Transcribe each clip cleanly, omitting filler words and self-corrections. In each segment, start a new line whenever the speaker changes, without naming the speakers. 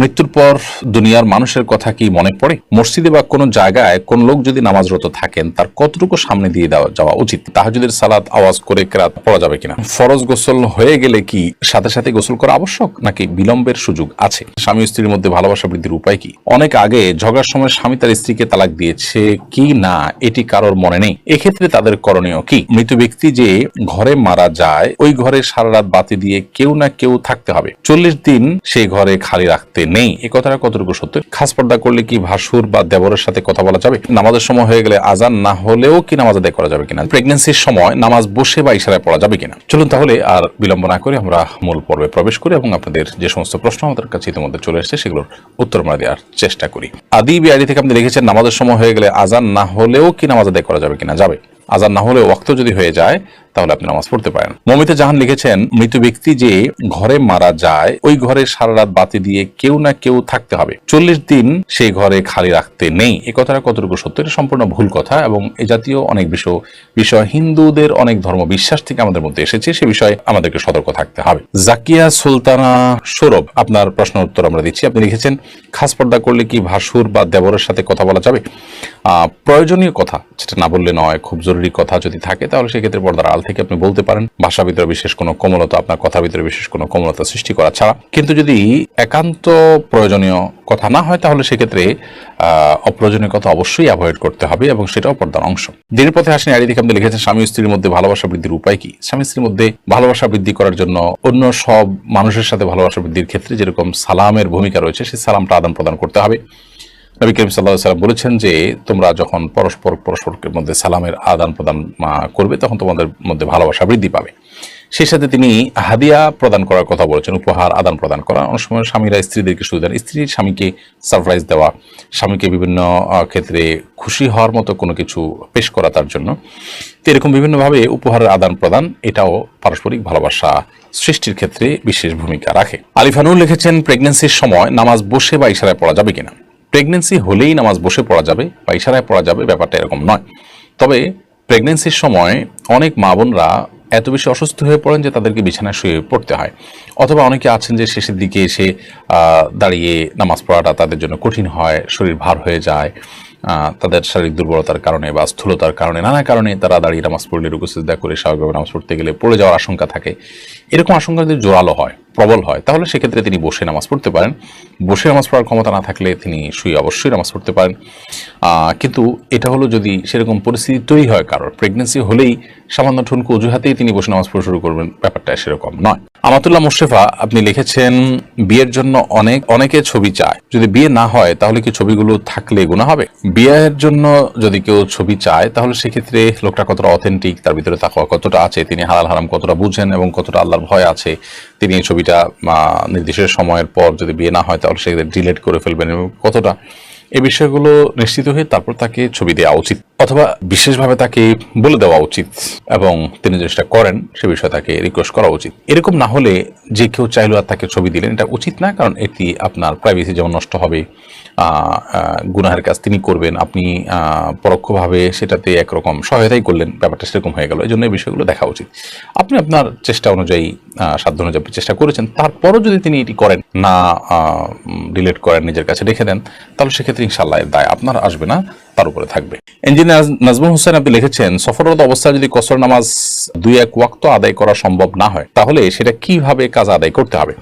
মৃত্যুর পর দুনিয়ার মানুষের কথা কি মনে পড়ে? মসজিদে বা কোনো জায়গায় কোন লোক যদি নামাজরত থাকেন তার কতটুকু সামনে দিয়ে যাওয়া উচিত? তাহাজ্জুদের সালাত আওয়াজ করে কেরাত পড়া যাবে কিনা? ফরজ গোসল হয়ে গেলে কি সাথে সাথে গোসল করা আবশ্যক নাকি বিলম্বের সুযোগ আছে? স্বামী স্ত্রীর মধ্যে ভালোবাসা বৃদ্ধির উপায় কি? অনেক আগে ঝগড়ার সময় স্বামী তার স্ত্রীকে তালাক দিয়েছে কি না এটি কারোর মনে নেই, এক্ষেত্রে তাদের করণীয় কি? মৃত ব্যক্তি যে ঘরে মারা যায় ওই ঘরে সারা রাত বাতি দিয়ে কেউ না কেউ থাকতে হবে, 40 দিন সেই ঘরে খালি রাখতে নেই, এ কথাটা কতটুকু সত্য? খাস পর্দা করলে কি ভাসুর বা দেবরের সাথে কথা বলা যাবে? নামাজের সময় হয়ে গেলে আজান না হলেও কি নামাজ আদায় করা যাবে কিনা? প্রেগন্যান্সির সময় নামাজ বসে বা ইশারায় পড়া যাবে কিনা? চলুন তাহলে আর বিলম্ব না করে আমরা মূল পর্বে প্রবেশ করি এবং আপনাদের যে সমস্ত প্রশ্ন আমাদের কাছে ইতিমধ্যে চলে এসেছে সেগুলোর উত্তর আমরা দেওয়ার চেষ্টা করি। আদি বিআইডি থেকে আপনি লিখেছেন নামাজের সময় হয়ে গেলে আজান না হলেও কি নামাজ আদায় করা যাবে কিনা? যাবে। আজান না হলেও ওয়াক্ত যদি হয়ে যায় তাহলে আপনি নামাজ পড়তে পারেন। মমিতা জাহান লিখেছেন মৃত ব্যক্তি যে ঘরে মারা যায় ওই ঘরে সারা রাত বাতি দিয়ে কেউ না কেউ থাকতে হবে, 40 দিন সেই ঘরে খালি রাখতে নেই, এ কথাটা কতটুকু সত্য? এটা সম্পূর্ণ ভুল কথা এবং এ জাতীয় অনেক বিষয় হিন্দুদের অনেক ধর্ম বিশ্বাস থেকে আমাদের মধ্যে এসেছে, সে বিষয়ে আমাদেরকে সতর্ক থাকতে হবে। জাকিয়া সুলতানা সৌরভ আপনার প্রশ্ন উত্তর আমরা দিচ্ছি। আপনি লিখেছেন খাস পর্দা করলে কি ভাসুর বা দেবরের সাথে কথা বলা যাবে? প্রয়োজনীয় কথা যেটা না বললে নয়, খুব জরুরি কথা যদি থাকে তাহলে সেক্ষেত্রে পর্দার আড়াল থেকে আপনি বলতে পারেন, ভাষার ভিতরে বিশেষ কোনো কোমলতা, আপনার কথার ভিতরে বিশেষ কোনো কোমলতা সৃষ্টি করা ছাড়া। কিন্তু যদি একান্ত প্রয়োজনীয় কথা না হয় তাহলে সেক্ষেত্রে অপ্রয়োজনীয় কথা অবশ্যই অ্যাভয়েড করতে হবে এবং সেটাও পর্দার অংশ। দিনের পথে আসেন আইডি থেকে আপনি লিখেছেন স্বামী স্ত্রীর মধ্যে ভালোবাসা বৃদ্ধির উপায় কি? স্বামী স্ত্রীর মধ্যে ভালোবাসা বৃদ্ধি করার জন্য অন্য সব মানুষের সাথে ভালোবাসা বৃদ্ধির ক্ষেত্রে যেরকম সালামের ভূমিকা রয়েছে সেই সালামটা আদান প্রদান করতে হবে। নবী করিম সাল্লাল্লাহু আলাইহি ওয়াসাল্লাম বলেছেন যে তোমরা যখন পরস্পরের মধ্যে সালামের আদান প্রদান করবে তখন তোমাদের মধ্যে ভালোবাসা বৃদ্ধি পাবে। সেই সাথে তিনি হাদিয়া প্রদান করার কথা বলেছেন, উপহার আদান প্রদান করা। অনেক সময় স্বামীরা স্ত্রীদেরকে সুযোগ দেন, স্ত্রীর স্বামীকে সারপ্রাইজ দেওয়া, স্বামীকে বিভিন্ন ক্ষেত্রে খুশি হওয়ার মতো কোনো কিছু পেশ করা তার জন্য। তো এরকম বিভিন্নভাবে উপহারের আদান প্রদান এটাও পারস্পরিক ভালোবাসা সৃষ্টির ক্ষেত্রে বিশেষ ভূমিকা রাখে। আলিফানুর লিখেছেন প্রেগন্যান্সির সময় নামাজ বসে বা ইশারায় পড়া যাবে কিনা? প্রেগন্যান্সি হলেই নামাজ বসে পড়া যাবে বা ইশারায় পড়া যাবে ব্যাপারটা এরকম নয়। তবে প্রেগন্যান্সির সময় অনেক মা বোনরা এত বেশি অসুস্থ হয়ে পড়েন যে তাদেরকে বিছানায় শুয়ে পড়তে হয়, অথবা অনেকে আছেন যে শেষের দিকে এসে দাঁড়িয়ে নামাজ পড়াটা তাদের জন্য কঠিন হয়, শরীর ভার হয়ে যায়, তাদের শারীরিক দুর্বলতার কারণে বা স্থূলতার কারণে নানা কারণে তারা দাঁড়িয়ে নামাজ পড়লে রুকু সিজদা করে স্বাভাবিকভাবে নামাজ পড়তে গেলে পড়ে যাওয়ার আশঙ্কা থাকে। এরকম আশঙ্কা যদি জোরালো হয়, প্রবল হয়, তাহলে সেক্ষেত্রে তিনি বসে নামাজ পড়তে পারেন। বসে নামাজ পড়ার ক্ষমতা না থাকলে তিনি শুয়ে অবশ্যই নামাজ পড়তে পারেন। কিন্তু এটা হলো যদি সেরকম পরিস্থিতি তৈরি হয় কারোর, প্রেগনেন্সি হলেই সামান্য ঠুনকো অজুহাতেই তিনি বসে নামাজ পড়া শুরু করবেন, ব্যাপারটা সেরকম নয়। আমাতুল্লাহ মুশরেফা আপনি লিখেছেন বিয়ের জন্য অনেকে ছবি চায়, যদি বিয়ে না হয় তাহলে কি ছবিগুলো থাকলে গুনাহ হবে? বিয়ের জন্য যদি কেউ ছবি চায় তাহলে সেক্ষেত্রে লোকটা কতটা অথেন্টিক, তার ভিতরে তাকওয়া কতটা আছে, তিনি হালাল হারাম কতটা বুঝেন এবং কতটা আল্লাহর ভয় আছে, তিনি এই ছবিটা নির্দিষ্ট সময়ের পর যদি বিয়ে না হয় তাহলে সেক্ষেত্রে ডিলিট করে ফেলবেন এবং কতটা, এই বিষয়গুলো নিশ্চিত হয়ে তারপর তাকে ছবি দেওয়া উচিত অথবা বিশেষভাবে তাকে বলে দেওয়া উচিত এবং তিনি যেটা করেন সে বিষয়ে তাকে রিকোয়েস্ট করা উচিত। এরকম না হলে যে কেউ চাইলো আর তাকে ছবি দিলেন, এটা উচিত না, কারণ এটি আপনার প্রাইভেসি যেমন নষ্ট হবে, গুনাহের কাজ তিনি করবেন, আপনি পরোক্ষভাবে সেটাতে একরকম সহায়তাই করলেন, ব্যাপারটা সেরকম হয়ে গেল। এই জন্য এই বিষয়গুলো দেখা উচিত। আপনি আপনার চেষ্টা অনুযায়ী সাধ্য অনুযায়ী চেষ্টা করেছেন, তারপরও যদি তিনি এটি করেন না, ডিলিট করেন, নিজের কাছে রেখে দেন, তাহলে সেক্ষেত্রে ইনশাআল্লাহ এর দায় আপনার আসবে না, তার উপরে থাকবে। ইঞ্জিনিয়ার নাজমুল হোসেন আপনি লিখেছেন সফররত অবস্থায় যদি কসর নামাজ 2-1 ওয়াক্ত আদায় করা সম্ভব না হয় তাহলে সেটা কিভাবে কাজা আদায় করতে হবে?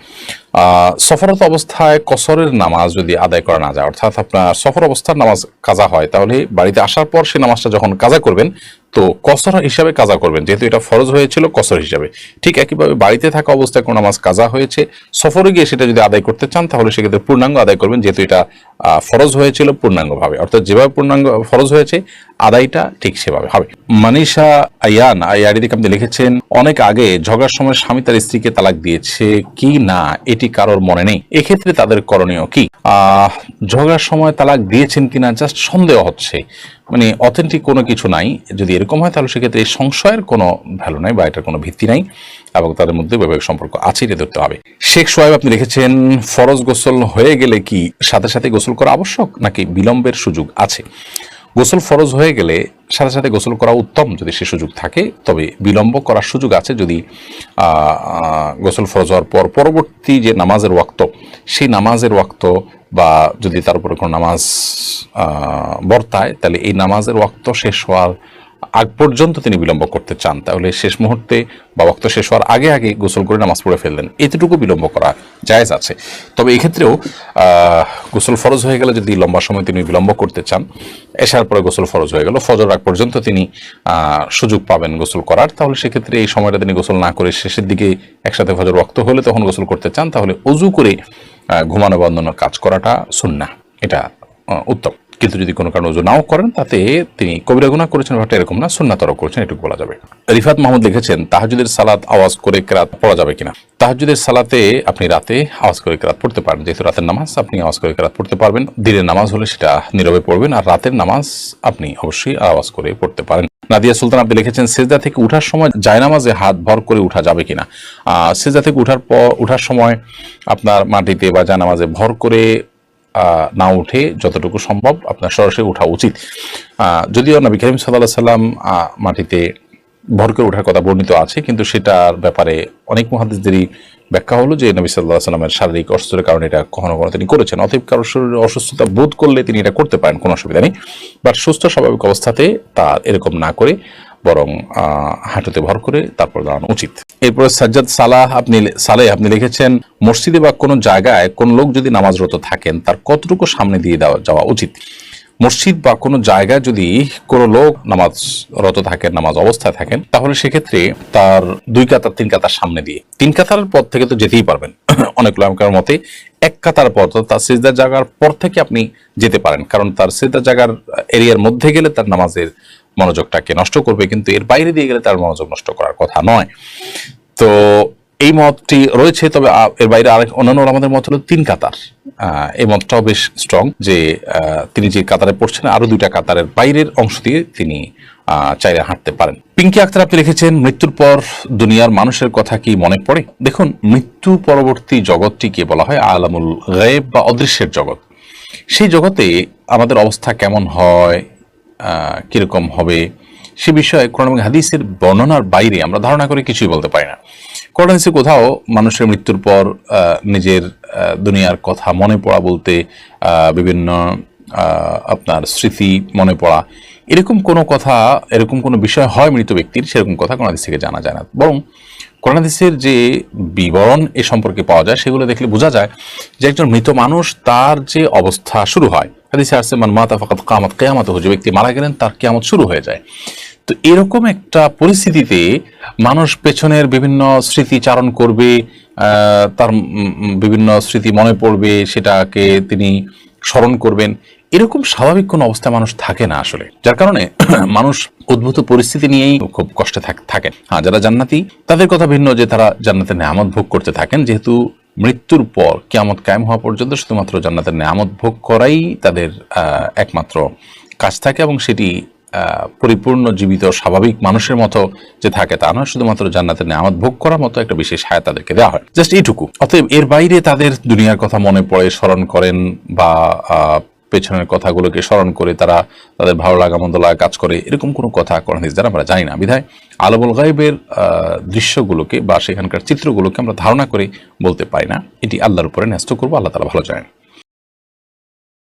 সফররত অবস্থায় কসরের নামাজ যদি আদায় করা না যায়, অর্থাৎ আপনার সফর অবস্থার নামাজ কাজা হয়, তাহলে বাড়িতে আসার পর সে নামাজটা যখন কাজা করবেন তো কসর হিসাবে কাজা করবেন, যেহেতু এটা ফরজ হয়েছিল কসর হিসাবে। ঠিক একইভাবে বাড়িতে থাকা অবস্থায় কোনো নামাজ কাজা হয়েছে, সফরে গিয়ে সেটা যদি আদায় করতে চান তাহলে সেক্ষেত্রে পূর্ণাঙ্গ আদায় করবেন, যেহেতু এটা ফরজ হয়েছিল পূর্ণাঙ্গভাবে, অর্থাৎ যেভাবে পূর্ণাঙ্গ ফরজ হয়েছে আদায়টা ঠিক সেভাবে হবে। মানিশা আয়ান আইআইডি থেকে আপনি লিখেছেন অনেক আগে ঝগড়ার সময় স্বামী তার স্ত্রীকে তালাক দিয়েছে কি না এটি কারোর মনে নেই, এক্ষেত্রে তাদের করণীয় কি? ঝগড়ার সময় তালাক দিয়েছেন কিনা জাস্ট সন্দেহ হচ্ছে, মানে অথেন্টিক কোনো কিছু নাই। যদি এরকম হয় তাহলে সেক্ষেত্রে এই সংশয়ের কোনো ভ্যালু নাই বা এটার কোনো ভিত্তি নাই এবং তাদের মধ্যে বৈবাহিক সম্পর্ক আছে, এটা ধরতে হবে। শেখ সোহাইব আপনি লিখেছেন ফরজ গোসল হয়ে গেলে কি সাথে সাথে গোসল করা আবশ্যক নাকি বিলম্বের সুযোগ আছে? গোসল ফরজ হয়ে গেলে সাথে সাথে গোসল করা উত্তম যদি সে সুযোগ থাকে, তবে বিলম্ব করার সুযোগ আছে যদি গোসল ফরজ হওয়ার পর পরবর্তী যে নামাজের ওয়াক্ত, সেই নামাজের ওয়াক্ত বা যদি তার উপরে কোনো নামাজ বর্তায়, তাহলে এই নামাজের ওয়াক্ত শেষ হওয়ার আগ পর্যন্ত তিনি বিলম্ব করতে চান, তাহলে শেষ মুহূর্তে বা ওয়াক্ত শেষ হওয়ার আগে আগে গোসল করে নামাজ পড়ে ফেললেন, এতটুকু বিলম্ব করা জায়েজ আছে। তবে এক্ষেত্রেও গোসল ফরজ হয়ে গেলে যদি লম্বা সময় তিনি বিলম্ব করতে চান, এশার পরে গোসল ফরজ হয়ে গেল, ফজর আগ পর্যন্ত তিনি সুযোগ পাবেন গোসল করার, তাহলে সেক্ষেত্রে এই সময়টা তিনি গোসল না করে শেষের দিকে একসাথে ফজর ওয়াক্ত হলে তখন গোসল করতে চান, তাহলে অজু করে ঘুমানো বন্ধনের কাজ করাটা সুন্নাহ, এটা উত্তম। কিন্তু যদি কোনো কারণে ওযু নাও করেন, তাতে তিনি কবিরা গুনাহ করেছেন ব্যাপারটা এরকম না, সুন্নাতও করেছেন, এটুকু বলা যাবে। রিফাত মাহমুদ লিখেছেন, তাহাজ্জুদের সালাত আওয়াজ করে কেরাত পড়া যাবে কিনা। তাহাজ্জুদের সালাতে আপনি রাতে আওয়াজ করে কেরাত পড়তে পারেন, যেহেতু রাতের নামাজ আপনি আওয়াজ করে কেরাত পড়তে পারবেন। দিনের নামাজ হলে সেটা নীরবে পড়বেন, আর রাতের নামাজ আপনি অবশ্যই আওয়াজ করে পড়তে পারেন। নাদিয়া সুলতান আপনি লিখেছেন, সেজদা থেকে উঠার সময় জায়নামাজে হাত ভর করে উঠা যাবে কিনা। সেজদা থেকে উঠার সময় আপনার মাটিতে বা জায়নামাজে ভর করে না উঠে যতটুকু সম্ভব আপনার সরাসরি ওঠা উচিত। যদিও নবী করিম সাল্লাল্লাহু আলাইহি সাল্লাম মাটিতে ভর করে ওঠার কথা বর্ণিত আছে, কিন্তু সেটার ব্যাপারে অনেক মুহাদ্দিসদেরই ব্যাখ্যা হলো যে নবী সাল্লাল্লাহু আলাইহি সাল্লামের শারীরিক অসুস্থতার কারণে এটা কখনো কখনো তিনি করেছেন। অতএব কারোর শরীরে অসুস্থতা বোধ করলে তিনি এটা করতে পারেন, কোনো অসুবিধা নেই। বাট সুস্থ স্বাভাবিক অবস্থাতে তার এরকম না করে বরং হাঁটুতে ভর করে তারপর দাঁড়ানো উচিত। এরপরে সাজ্জাদ আপনি লিখেছেন, মসজিদে বা কোনো জায়গায় কোন লোক যদি নামাজরত থাকেন তার কতটুকু সামনে দিয়ে যাওয়া উচিত। মসজিদ বা কোনো জায়গায় যদি কোনো লোক নামাজরত থাকেন, নামাজ অবস্থায় থাকেন, তাহলে সেক্ষেত্রে তার 2 কাতার 3 কাতার সামনে দিয়ে, 3 কাতারের পর থেকে তো যেতেই পারবেন, অনেক উলামার মতে 1 কাতার পর, তার সিজদার জায়গার পর থেকে আপনি যেতে পারেন, কারণ তার সিজদার জায়গার এরিয়ার মধ্যে গেলে তার নামাজের মনোযোগটাকে নষ্ট করবে, কিন্তু এর বাইরে দিয়ে গেলে তার মনোযোগ নষ্ট করার কথা নয়। তো এই মতটি রয়েছে, তবে এর বাইরে আরেক অন্যান্য আমাদের মত হলো 3 কাতার। এই মতটাও বেশ স্ট্রং যে তিনি যে কাতারে পড়ছেন আরো 2টা কাতারের বাইরের অংশ দিয়ে তিনি চাইলে হাঁটতে পারেন। পিঙ্কি আক্তার আপনি লিখেছেন, মৃত্যুর পর দুনিয়ার মানুষের কথা কি মনে পড়ে। দেখুন, মৃত্যু পরবর্তী জগৎটিকে বলা হয় আলামুল গায়েব বা অদৃশ্যের জগৎ। সেই জগতে আমাদের অবস্থা কেমন হয়, কিরকম হবে, সে বিষয়ে কোরআন এবং হাদিসের বর্ণনার বাইরে আমরা ধারণা করে কিছুই বলতে পারি না। কোরআন হাদিসে কোথাও মানুষের মৃত্যুর পর নিজের দুনিয়ার কথা মনে পড়া বলতে বিভিন্ন আপনার স্মৃতি মনে পড়া, এরকম কোনো কথা, এরকম কোনো বিষয় হয় মৃত ব্যক্তির, সেরকম কথা কোরআন হাদিস থেকে জানা যায় না। বরং কোরআন হাদিসের যে বিবরণ এ সম্পর্কে পাওয়া যায়, সেগুলো দেখলে বোঝা যায় যে একজন মৃত মানুষ তার যে অবস্থা শুরু হয়, হাদিসে আসছে মান মাতা ফাকাদ কিয়ামাত কিয়ামাতুহু, যে ব্যক্তি মারা গেলেন তার কিয়ামত শুরু হয়ে যায়। তো এরকম একটা পরিস্থিতিতে মানুষ পেছনের বিভিন্ন স্মৃতি চারণ করবে, তার বিভিন্ন স্মৃতি মনে পড়বে, সেটাকে তিনি স্মরণ করবেন, এরকম স্বাভাবিক কোনো অবস্থায় মানুষ থাকে না আসলে, যার কারণে মানুষ উদ্ভূত পরিস্থিতি নিয়েই খুব কষ্টে থাকেন। হ্যাঁ, যারা জান্নাতি তাদের কথা ভিন্ন, যে তারা জান্নাতের নেয়ামত ভোগ করতে থাকেন, যেহেতু মৃত্যুর পর কিয়ামত কায়েম হওয়া পর্যন্ত শুধুমাত্র জান্নাতের নেয়ামত ভোগ করাই তাদের একমাত্র কাজ থাকে, এবং সেটি পরিপূর্ণ জীবিত স্বাভাবিক মানুষের মতো যে থাকে তা নয়, শুধুমাত্র জান্নাতের নেয়ামত ভোগ করার মতো একটা বিশেষ হায়াত তাদেরকে দেওয়া হয়, জাস্ট এইটুকু। অতএব এর বাইরে তাদের দুনিয়ার কথা মনে পড়ে, স্মরণ করেন, বা পেছনের কথাগুলোকে স্মরণ করে তারা তাদের ভালো লাগা মন্দ লাগা কাজ করে, এরকম কোনো কথা কোরআন হাদিস দ্বারা আমরা জানি না। বিধায় আলামুল গায়বের দৃশ্যগুলোকে বা সেখানকার চিত্রগুলোকে আমরা ধারণা করে বলতে পারি না, এটি আল্লাহর উপরে ন্যস্ত করবো, আল্লাহ তাআলা ভালো জানেন।